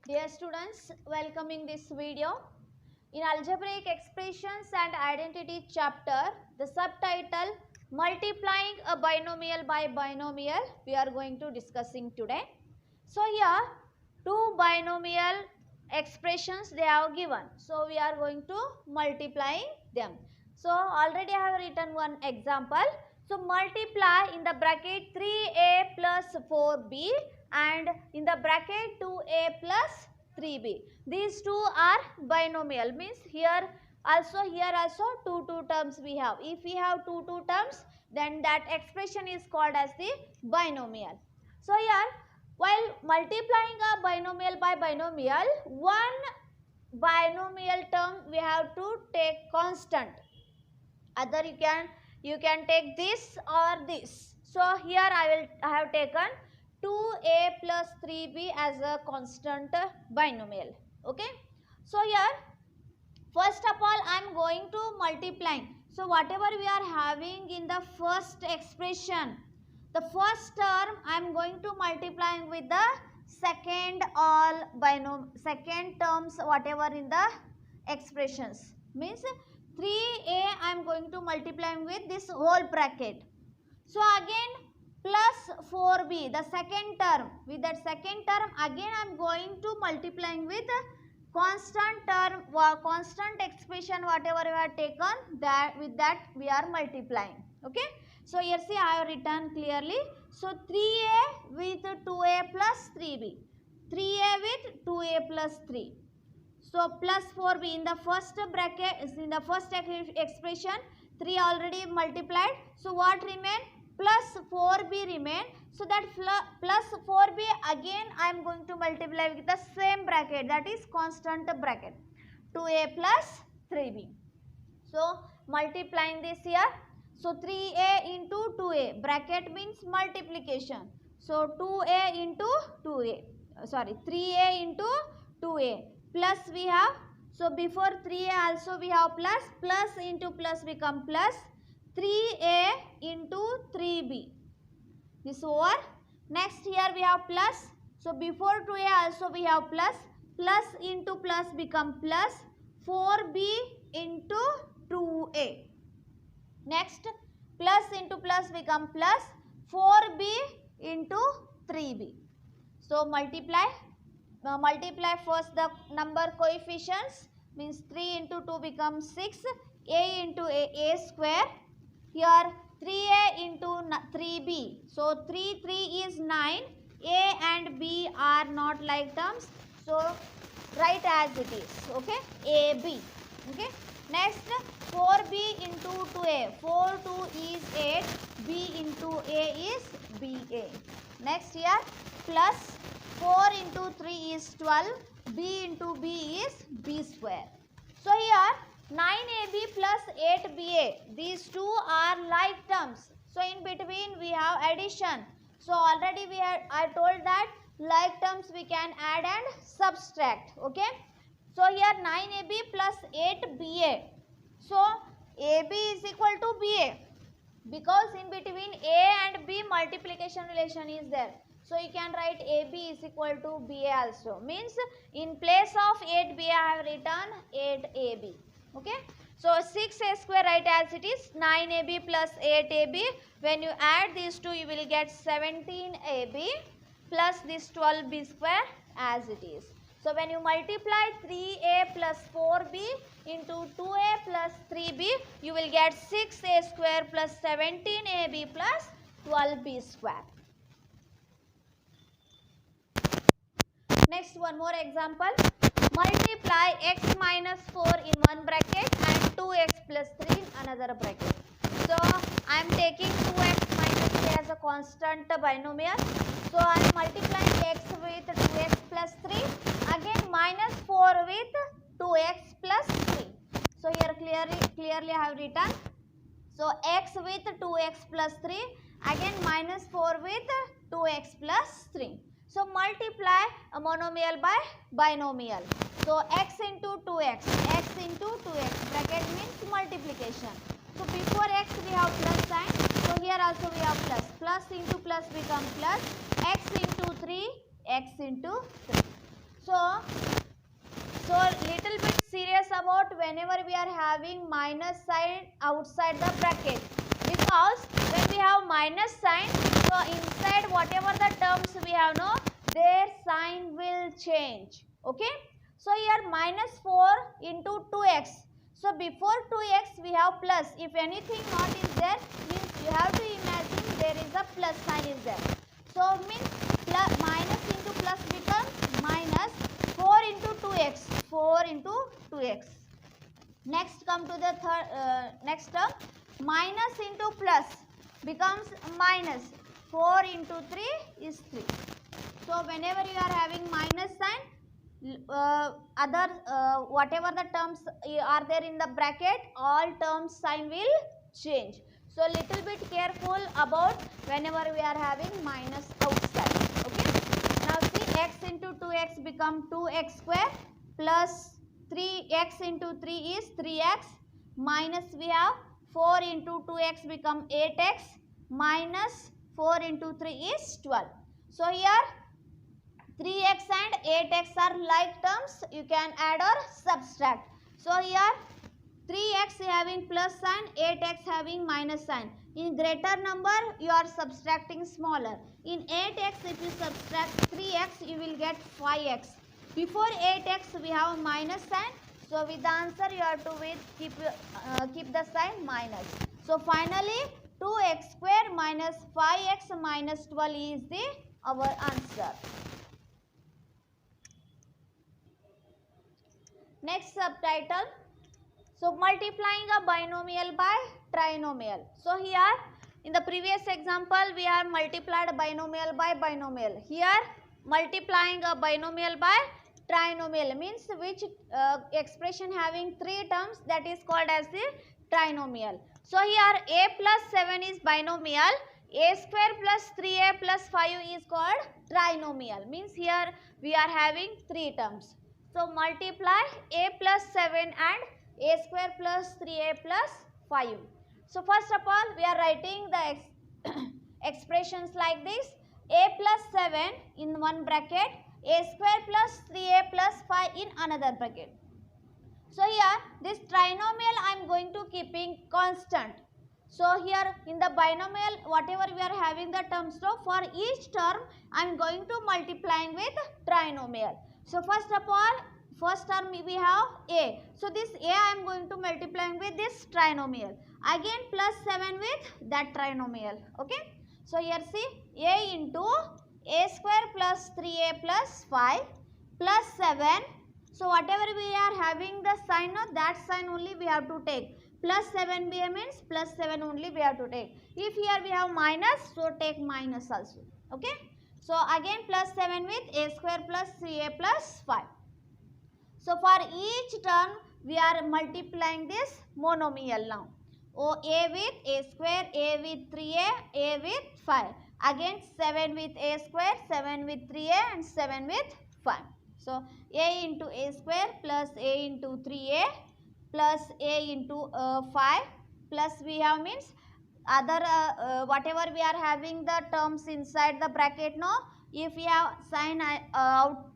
Dear students, welcoming this video. In Algebraic Expressions and Identity chapter, the subtitle Multiplying a Binomial by Binomial we are going to discussing today. So here two binomial expressions they have given. So we are going to multiplying them. So already I have written one example. So multiply in the bracket 3a plus 4b and in the bracket 2a plus 3b. These two are binomial, means here also two terms we have. If we have two terms, then that expression is called as the binomial. So here while multiplying a binomial by binomial, one binomial term we have to take constant. Other you can take this or this. So here I have taken 2a plus 3b as a constant binomial. Okay. So here first of all I am going to multiplying. So whatever we are having in the first expression, the first term I am going to multiplying with the second terms whatever in the expressions, means 3a I am going to multiplying with this whole bracket. So again plus 4b, the second term, with that second term again I am going to multiplying with constant term, constant expression whatever we have taken, that with that we are multiplying. Okay. So here see I have written clearly. So 3a with 2a plus 3b, 3a with 2a plus 3. So plus 4b in the first bracket, in the first expression 3 already multiplied. So what remain? Plus 4b remain. So that plus 4b again I am going to multiply with the same bracket, that is constant bracket, 2a plus 3b. So multiplying this here. So 3a into 2a, bracket means multiplication. So 2a into 2a, 3a into 2a. Plus we have, so before 3a also we have plus into plus become plus 3a into 3b. This over. Next here we have plus. So before 2a also we have plus into plus become plus 4b into 2a. Next plus into plus become plus 4b into 3b. So multiply first the number coefficients, means 3 into 2 becomes 6, a into a square. Here 3a into 3b. So 3 is 9. A and b are not like terms. So write as it is. Okay. AB. Okay. Next 4b into 2a. 4 2 is 8. B into a is ba. Next here plus 4 into 3 is 12. B into b is b square. So here 9ab plus 8ba. These two are like terms. So in between we have addition. So already I told that like terms we can add and subtract. Okay. So here 9ab plus 8ba. So ab is equal to ba, because in between a and b multiplication relation is there. So you can write AB is equal to BA also. Means in place of 8BA I have written 8AB. Okay. So 6A square write as it is, 9AB plus 8AB. When you add these two you will get 17AB plus this 12B square as it is. So when you multiply 3A plus 4B into 2A plus 3B, you will get 6A square plus 17AB plus 12B square. Next one more example. Multiply x minus 4 in one bracket and 2x plus 3 in another bracket. So I am taking 2x minus 3 as a constant binomial. So I am multiplying x with 2x plus 3. Again minus 4 with 2x plus 3. So here clearly I have written. So x with 2x plus 3. Again minus 4 with 2x plus 3. So multiply a monomial by binomial. So x into 2x, x into 2x, bracket means multiplication. So before x we have plus sign. So here also we have plus. Plus into plus become plus. X into 3, x into 3. So little bit serious about whenever we are having minus sign outside the bracket, because when we have minus sign, so inside whatever the terms we have, no, their sign will change. Okay, so here minus 4 into 2x. So before 2x we have plus. If anything not is there, means you have to imagine there is a plus sign is there. So means plus, minus into plus becomes minus 4 into 2x. 4 into 2x. Next come to the next term, minus into plus becomes minus 4 into 3 is 3. So whenever you are having minus sign, whatever the terms are there in the bracket, all terms sign will change. So little bit careful about whenever we are having minus outside. Okay, now see, x into 2x become 2x square plus 3x into 3 is 3x, minus we have 4 into 2x become 8x, minus 4 into 3 is 12. So here 3x and 8x are like terms, you can add or subtract. So here 3x having plus sign, 8x having minus sign. In greater number you are subtracting smaller. In 8x if you subtract 3x you will get 5x. Before 8x we have minus sign, so with the answer you have to keep the sign minus. So finally 2x square minus 5x minus 12 is our answer. Next subtitle. So multiplying a binomial by trinomial. So here in the previous example we have multiplied binomial by binomial. Here multiplying a binomial by trinomial means which expression having 3 terms, that is called as the trinomial. So here a plus 7 is binomial, a square plus 3a plus 5 is called trinomial, means here we are having 3 terms. So multiply a plus 7 and a square plus 3a plus 5. So first of all we are writing the expressions like this: a plus 7 in one bracket, a square plus 3a plus 5 in another bracket. So here this trinomial I am going to keeping constant. So here in the binomial whatever we are having the terms, so for each term I am going to multiplying with trinomial. So first of all, first term we have a. So this a I am going to multiplying with this trinomial. Again plus 7 with that trinomial. Okay. So here see, a into a square plus 3a plus 5 plus 7. So whatever we are having the sign, no, that sign only we have to take. Plus 7b means plus 7 only we have to take. If here we have minus, so take minus also. Okay. So again plus 7 with a square plus 3a plus 5. So for each term we are multiplying this monomial now. A with a square, a with 3a, a with 5. Again 7 with a square, 7 with 3a and 7 with 5. So a into a square plus a into 3a plus a into 5 plus we have means other whatever we are having the terms inside the bracket, no, if we have sign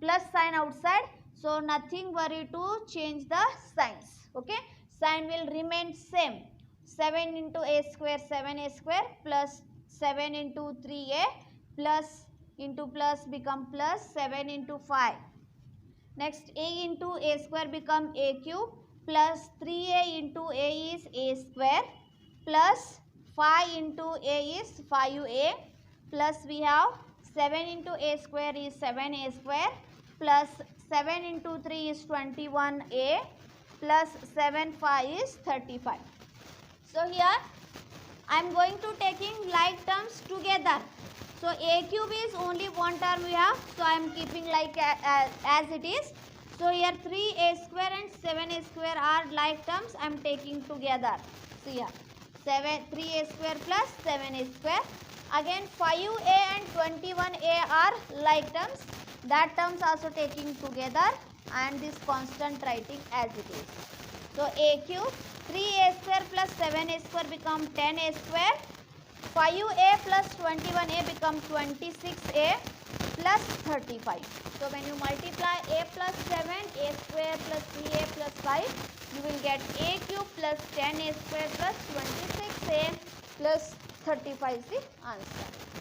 plus sign outside, so nothing worry to change the signs. Okay, sign will remain same. 7 into a square, 7a square plus 7 into 3a plus into plus become plus 7 into 5. Next a into a square become a cube plus 3a into a is a square plus 5 into a is 5a plus we have 7 into a square is 7a square plus 7 into 3 is 21a plus 7 5 is 35. So here I am going to taking like terms together. So a cube is only one term we have, so I am keeping like as it is. So here 3a square and 7a square are like terms, I am taking together. So here 3a square plus 7a square. Again 5a and 21a are like terms, that terms also taking together and this constant writing as it is. So a cube, 3a square plus 7a square become 10a square, 5a plus 21a become 26a plus 35. So when you multiply a plus 7, a square plus 3a plus 5, you will get a cube plus 10a square plus 26a plus 35 is the answer.